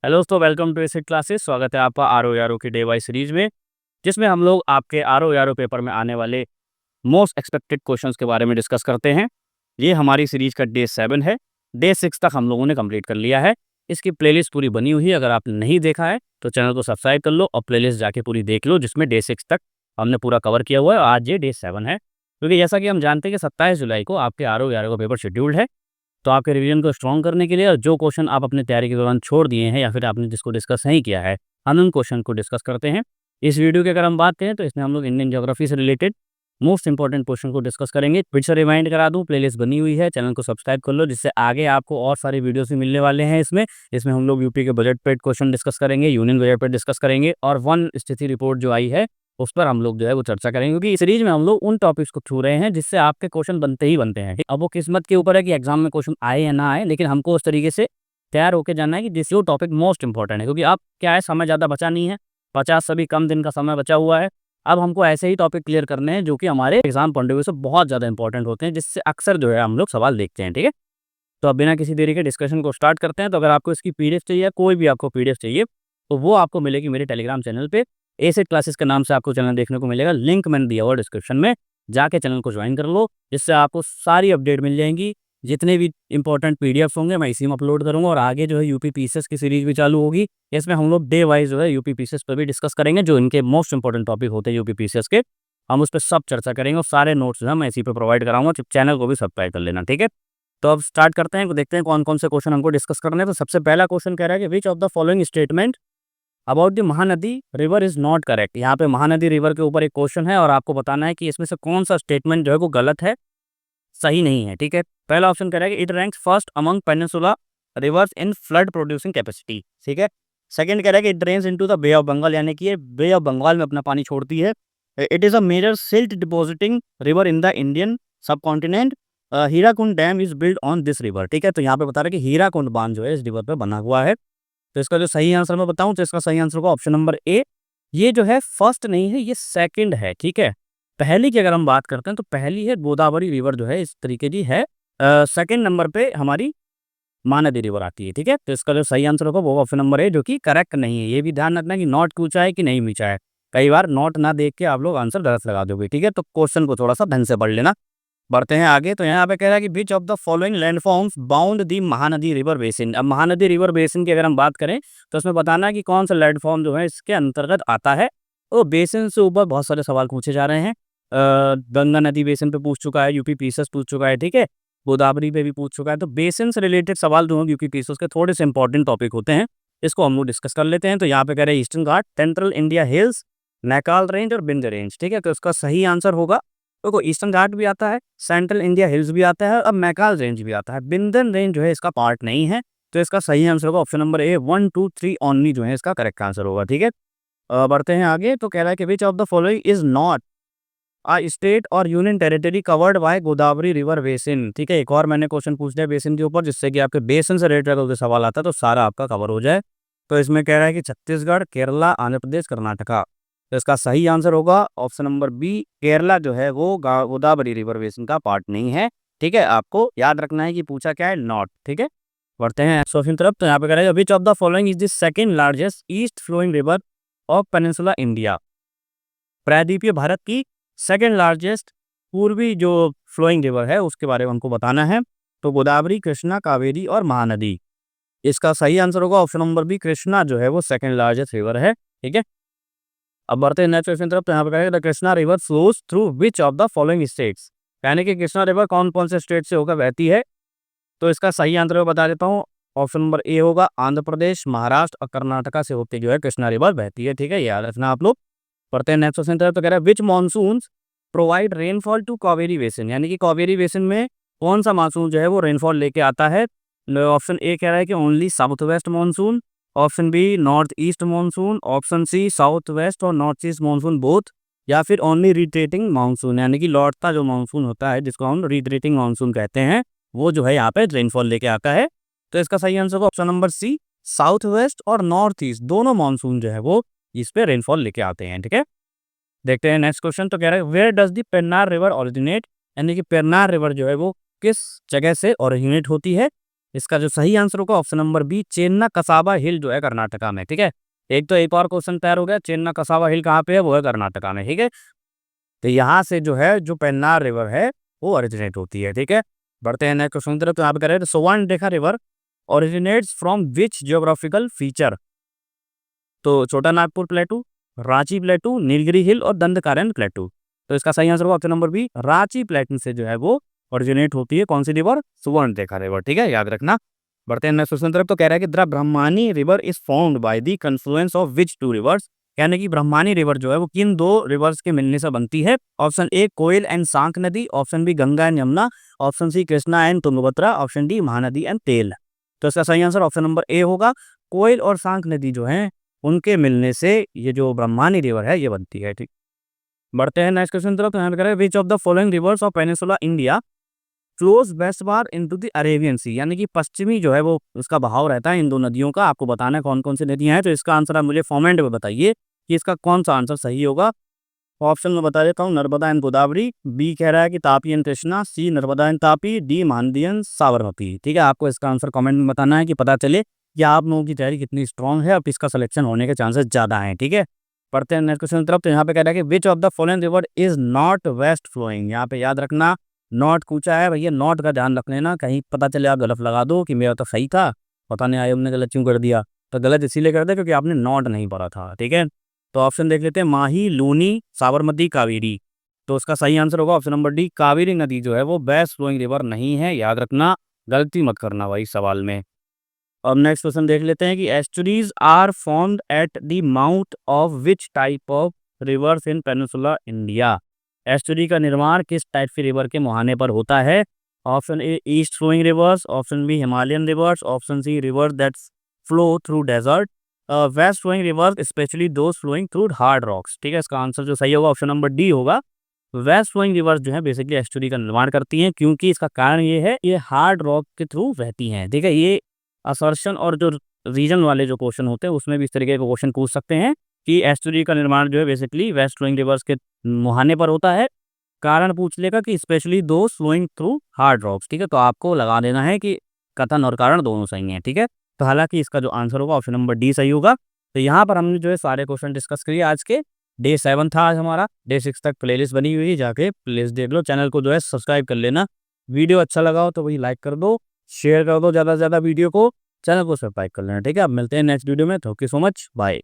Hello दोस्तों, welcome to acid classes. स्वागत है आपका आर की डे वाइज सीरीज में, जिसमें हम लोग आपके आर पेपर में आने वाले मोस्ट एक्सपेक्टेड क्वेश्चंस के बारे में डिस्कस करते हैं। ये हमारी सीरीज का डे 7 है। डे 6 तक हम लोगों ने कंप्लीट कर लिया है। इसकी प्लेलिस्ट पूरी बनी हुई है। अगर आपने नहीं देखा है तो चैनल को सब्सक्राइब कर लो और प्लेलिस्ट जाके पूरी देख लो, जिसमें डे 6 तक हमने पूरा कवर किया हुआ है। आज ये डे 7 है, क्योंकि जैसा कि हम जानते हैं कि 27 जुलाई को आपके आर का पेपर शेड्यूल्ड है। तो आपके रिवीजन को स्ट्रॉन्ग करने के लिए और जो क्वेश्चन आप अपनी तैयारी के दौरान छोड़ दिए हैं या फिर आपने जिसको डिस्कस नहीं किया है, हम उन क्वेश्चन को डिस्कस करते हैं। इस वीडियो की अगर हम बात करें तो इसमें हम लोग इंडियन ज्योग्राफी से रिलेटेड मोस्ट इंपॉर्टेंट क्वेश्चन को डिस्कस करेंगे। फिर से रिमाइंड करा दूं, प्लेलिस्ट बनी हुई है, चैनल को सब्सक्राइब कर लो, जिससे आगे आपको और सारे वीडियोस भी मिलने वाले हैं। इसमें हम लोग यूपी के बजट पे क्वेश्चन डिस्कस करेंगे, यूनियन बजट पे डिस्कस करेंगे, और वन स्थिति रिपोर्ट जो आई है उस पर हम लोग जो है वो चर्चा करेंगे, क्योंकि इस सीरीज में हम लोग उन टॉपिक्स को छू रहे हैं जिससे आपके क्वेश्चन बनते ही बनते हैं। अब वो किस्मत के ऊपर है कि एग्जाम में क्वेश्चन आए या ना आए, लेकिन हमको उस तरीके से तैयार होकर जाना है कि जिस जो टॉपिक मोस्ट इंपॉर्टेंट है। क्योंकि अब क्या है, समय ज़्यादा बचा नहीं है, 50 से भी कम दिन का समय बचा हुआ है। अब हमको ऐसे ही टॉपिक क्लियर करने हैं जो कि हमारे एग्जाम पॉइंट ऑफ व्यू से बहुत ज़्यादा इंपॉर्टेंट होते हैं, जिससे अक्सर जो है हम लोग सवाल देखते हैं। ठीक है, तो अब बिना किसी देरी के डिस्कशन को स्टार्ट करते हैं। तो अगर आपको इसकी पीडीएफ चाहिए, कोई भी आपको पीडीएफ चाहिए, तो वो आपको मिलेगी मेरे टेलीग्राम चैनल पे। एसेट क्लासेस के नाम से आपको चैनल देखने को मिलेगा, लिंक मैंने दिया हुआ डिस्क्रिप्शन में। जाके चैनल को ज्वाइन कर लो, जिससे आपको सारी अपडेट मिल जाएंगी। जितने भी इंपॉर्टेंट पीडीएफ होंगे मैं इसी में अपलोड करूंगा। और आगे जो है यूपी पीसीएस की सीरीज भी चालू होगी। इसमें हम लोग डे वाइज जो है यूपी पीसीएस पर भी डिस्कस करेंगे, जो इनके मोस्ट इंपॉर्टेंट टॉपिक होते हैं यूपी पीसीएस के। हम उस पर सब चर्चा करेंगे और सारे नोट्स जो है मैं इसी पे प्रोवाइड कराऊंगा। चैनल को भी सब्सक्राइब कर लेना, ठीक है। तो अब स्टार्ट करते हैं, देखते हैं कौन कौन से क्वेश्चन हमको डिस्कस करने हैं। तो सबसे पहला क्वेश्चन कह रहा है कि which of the following statement about the Mahanadi river is not correct. यहाँ पे महानदी रिवर के ऊपर एक क्वेश्चन है और आपको बताना है कि इसमें से कौन सा स्टेटमेंट जो है वो गलत है, सही नहीं है। ठीक है, पहला ऑप्शन कह रहा है कि it ranks first among peninsula rivers in flood producing capacity. ठीक है, सेकंड कह रहा है कि it drains into the Bay of Bengal, यानी कि ये बे ऑफ बंगाल में अपना पानी छोड़ती है। It is a major silt depositing river in the Indian subcontinent. Hirakud dam is build on this river. ठीक है, तो यहाँ पे बता रहे हैं कि हीराकुंड बांध जो है इस रिवर पे बना हुआ है। तो इसका जो सही आंसर मैं बताऊं तो इसका सही आंसर होगा ऑप्शन नंबर ए। ये जो है फर्स्ट नहीं है, ये सेकंड है। ठीक है, पहली की अगर हम बात करते हैं तो पहली है गोदावरी रिवर जो है इस तरीके की है। सेकंड नंबर पे हमारी महानदी रिवर आती है। ठीक है, तो इसका जो सही आंसर होगा वो ऑप्शन नंबर ए, जो कि करेक्ट नहीं है। ये भी ध्यान रखना कि नॉट पूछा है कि नहीं पूछा है। कई बार नॉट ना देख के आप लोग आंसर गलत लगा दोगे। ठीक है, तो क्वेश्चन को थोड़ा सा ढंग से पढ़ लेना। बढ़ते हैं आगे। तो यहाँ पे कह रहा है कि which of the following landforms bound the Mahanadi river basin. अब महानदी रिवर बेसिन की अगर हम बात करें तो उसमें बताना है कि कौन सा लैंडफॉर्म जो है इसके अंतर्गत आता है। तो बेसिन से ऊपर बहुत सारे सवाल पूछे जा रहे हैं। गंगा नदी बेसिन पे पूछ चुका है, यूपी पीसेस पूछ चुका है, ठीक है, गोदावरी पे भी पूछ चुका है। तो बेसिन से रिलेटेड सवाल जो है यूपी पीसेस के थोड़े से इंपॉर्टेंट टॉपिक होते हैं, इसको हम लोग डिस्कस कर लेते हैं। तो यहाँ पे कह रहे हैं ईस्टर्न घाट, सेंट्रल इंडिया हिल्स, नैकाल रेंज और बिंद रेंज। ठीक है, तो इसका सही आंसर होगा, देखो ईस्टर्न घाट भी आता है, सेंट्रल इंडिया हिल्स भी आता है, अब मैकाल रेंज भी आता है। बिंदन रेंज जो है इसका पार्ट नहीं है। तो इसका सही आंसर होगा ऑप्शन नंबर ए, 1 2 3 ओनली जो है इसका करेक्ट आंसर होगा। ठीक है, बढ़ते हैं आगे। तो कह रहा है कि which of the following is not a state or union territory covered by Godavari river basin. ठीक है, एक और मैंने क्वेश्चन पूछ लिया बेसिन के ऊपर, जिससे कि आपके बेसिन से रिलेटेड अगर सवाल आता है तो सारा आपका कवर हो जाए। तो इसमें कह रहा है कि छत्तीसगढ़, केरला, आंध्र प्रदेश, कर्नाटका। तो इसका सही आंसर होगा ऑप्शन नंबर बी, केरला जो है वो गोदावरी रिवर बेसिन का पार्ट नहीं है। ठीक है, आपको याद रखना है कि पूछा क्या है, नॉट। ठीक है, बढ़ते हैं क्वेश्चन तरफ। तो यहाँ पे कह रहा है which of the following is the second largest east flowing river of peninsula India. प्रायद्वीपीय भारत की सेकंड लार्जेस्ट पूर्वी जो फ्लोइंग रिवर है उसके बारे में हमको बताना है। तो गोदावरी, कृष्णा, कावेरी और महानदी। इसका सही आंसर होगा ऑप्शन नंबर बी, कृष्णा जो है वो सेकंड लार्जेस्ट रिवर है। ठीक है, अब बढ़ते हैं नेक्स्ट क्वेश्चन तरफ। तो यहाँ पे कहेगा the Krishna river flows through which of the following states. यानी कि कृष्णा रिवर कौन कौन से स्टेट से होकर बहती है। तो इसका सही आंसर मैं बता देता हूँ, ऑप्शन नंबर ए होगा, आंध्र प्रदेश, महाराष्ट्र और कर्नाटका से होते जो है कृष्णा रिवर बहती है। ठीक है, याद रखना आप लोग। पढ़ते हैं नेक्स्ट क्वेश्चन तरफ। तो कह रहा है which monsoon provide rainfall to Kaveri basin. यानी कि कावेरी बेसिन में कौन सा मानसून जो है वो रेनफॉल लेके आता है। ऑप्शन ए कह रहा है कि only south west monsoon, option B north east monsoon, option C south west और नॉर्थ ईस्ट मानसून बोथ, या फिर ओनली रिट्रेटिंग मानसून, यानी कि लौटता जो मानसून होता है जिसको हम रिट्रेटिंग मानसून कहते हैं, वो जो है यहाँ पे रेनफॉल लेके आता है। तो इसका सही आंसर होगा option number C, south west और नॉर्थ ईस्ट दोनों मानसून जो है वो इस पे रेनफॉल लेके आते हैं। ठीक है, देखते हैं नेक्स्ट क्वेश्चन। तो कह रहा है where does the Pennar river originate. यानी कि पेन्नार रिवर जो है वो किस जगह से ओरिजिनेट होती है। इसका जो सही आंसर होगा ऑप्शन नंबर बी, चेन्ना कसाबा हिल जो है कर्नाटका में। ठीक है, एक तो एक और क्वेश्चन तैयार हो गया, चेन्ना कसाबा हिल कहाँ पे है, वो है कर्नाटका में। ठीक है, तो यहाँ से जो है जो पेन्नार रिवर है वो ओरिजिनेट होती है। ठीक है, बढ़ते हैं नेक्स्ट क्वेश्चन की तरफ। तो यहाँ पे कह रहे हैं Subarnarekha river originates from which geographical feature. तो छोटा नागपुर प्लेटू, रांची प्लेटू, नीलगिरी हिल और दंडकारण्य प्लेटू। तो इसका सही आंसर होगा option number B, Ranchi plateau से जो है वो ओरिजिनेट होती है कौन सी रिवर, सुवर्णरेखा रिवर। ठीक है, याद रखना। बढ़ते हैं नेक्स्ट क्वेश्चन तरफ। तो कह रहा है कि the Brahmani river is formed by the confluence of which two rivers. यानी कि ब्रह्मानी रिवर जो है वो किन दो रिवर्स के मिलने से बनती है। Option A coil and Sankh नदी, option B Ganga and Yamuna, option C Krishna and Tungabhadra, option D Mahanadi and Tel. तो इसका सही आंसर ऑप्शन नंबर ए होगा, कोयल और सांक नदी जो है उनके मिलने से ये जो ब्रह्मानी रिवर है ये बनती है। ठीक, बढ़ते हैं नेक्स्ट क्वेश्चन तरफ। यहाँ पे करें which of the following rivers of peninsula India flows westward into the Arabian sea. यानी कि पश्चिमी जो है वो उसका बहाव रहता है इन दो नदियों का। आपको बताना है कौन कौन सी नदियां हैं। तो इसका आंसर आप मुझे फॉर्मेट में बताइए कि इसका कौन सा आंसर सही होगा। ऑप्शन में बता देता हूँ, नर्मदा एंड गोदावरी, बी कह रहा है कि Tapi and Krishna, C Narmada and Tapi, D Mahanadi and Sabarmati. ठीक है, आपको इसका आंसर कमेंट में बताना है कि पता चले कि आप लोगों की तैयारी कितनी स्ट्रांग है और किसका सिलेक्शन होने के चांसेस ज़्यादा हैं। ठीक है, पढ़ते हैं नेक्स्ट क्वेश्चन की तरफ। तो यहाँ पे कह रहा है कि which of the following river is not west flowing. यहाँ पे याद रखना नॉट पूछा है भैया, नॉट का ध्यान रख लेना, कहीं पता चले आप गलत लगा दो कि मेरा तो सही था, पता नहीं आयोग ने गलत क्यों कर दिया। तो गलत इसीलिए कर दिया क्योंकि आपने नॉट नहीं पढ़ा था। ठीक है, तो ऑप्शन देख लेते हैं, माही, लूनी, साबरमती, कावेरी। तो उसका सही आंसर होगा ऑप्शन नंबर डी, कावेरी नदी जो है वो बेस्ट फ्लोइंग रिवर नहीं है। याद रखना, गलती मत करना भाई सवाल में। अब नेक्स्ट क्वेश्चन देख लेते हैं कि estuaries are formed at the mouth of which type of rivers in peninsula India. Estuary का निर्माण किस टाइप की रिवर के मुहाने पर होता है। Option A east flowing rivers, option B Himalayan rivers, option C river that flow through desert, west flowing rivers specially those flowing through hard rocks. ठीक है, इसका आंसर जो सही होगा ऑप्शन नंबर डी होगा। वेस्ट फ्लोइंग रिवर्स जो है basically एस्टुरी का निर्माण करती हैं, क्योंकि इसका कारण ये है ये हार्ड रॉक के थ्रू बहती हैं। ठीक है, ये असर्शन और जो रीजन वाले जो क्वेश्चन होते हैं उसमें भी इस तरीके के क्वेश्चन पूछ सकते हैं कि एस्टुरी का निर्माण जो है बेसिकली वेस्ट फ्लोइंग रिवर्स के मुहाने पर होता है। कारण पूछ लेगा कि स्पेशली दो फ्लोइंग थ्रू हार्ड रॉक्स। ठीक है, तो आपको लगा देना है कि कथन और कारण दोनों सही हैं। ठीक है, तो हालांकि इसका जो आंसर होगा ऑप्शन नंबर डी सही होगा। तो यहाँ पर हमने जो है सारे क्वेश्चन डिस्कस किए आज के। डे 7 था आज हमारा, डे 6 तक प्लेलिस्ट बनी हुई है, जाके प्लेलिस्ट देख लो। चैनल को जो है सब्सक्राइब कर लेना। वीडियो अच्छा लगा हो तो वही लाइक कर दो, शेयर कर दो ज़्यादा से ज़्यादा वीडियो को, चैनल को सब्सक्राइब कर लेना। ठीक है, अब मिलते हैं नेक्स्ट वीडियो में। Thank you so much, bye.